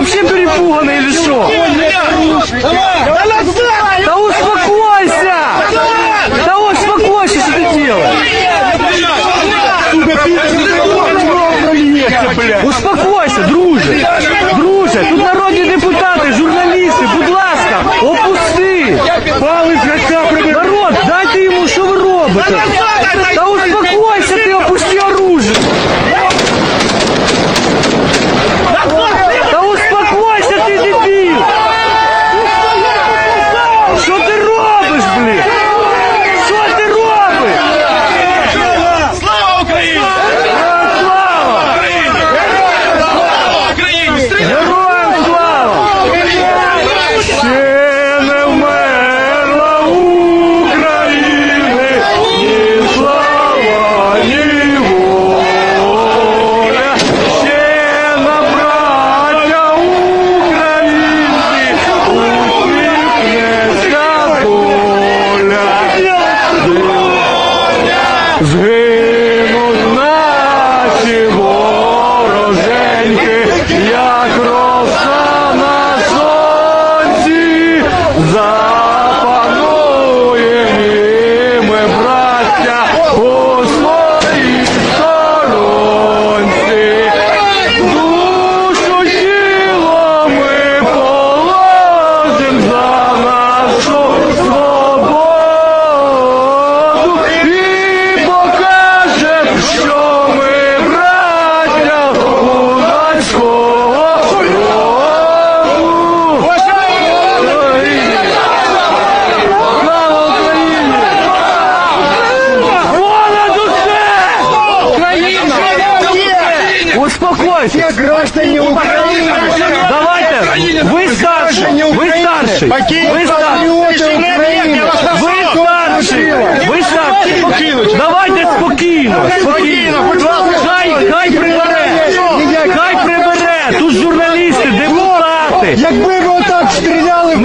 вообще перепуганный или что? Да успокойся! Да успокойся, что ты делаешь? Успокойся, друже! Друже, тут народні депутати, журналісти, будь ласка, опусти! Народ, дайте йому, що ви робите? Та успокойся ти, опусти оружие! Та успокойся ти, дебіл! Що ти робиш, блін? Що ти робиш? Слава Україні! Слава! Слава Україні! Героям слава! Ще не вмерла України, ні слава, ні воля. Ще на браття українці усміхнеться доля. Згинуть наші вороженьки, як роса на сонці, запануєм і ми, браття, у своїй сторонці. Душу тіло ми положим за нашу свободу і покажем, що ми браття козацького роду. Слава Україні! Понад усе! Україна! Успокойся! Граждане Украины! Давайте! Ви старший! Ви старший! Ви старший! Ви старший! Ви старший! Давайте спокійно! Спокійно! Хай прибере! Хай прибере! Тут журналісти, депутати! Якби ви отак стріляли в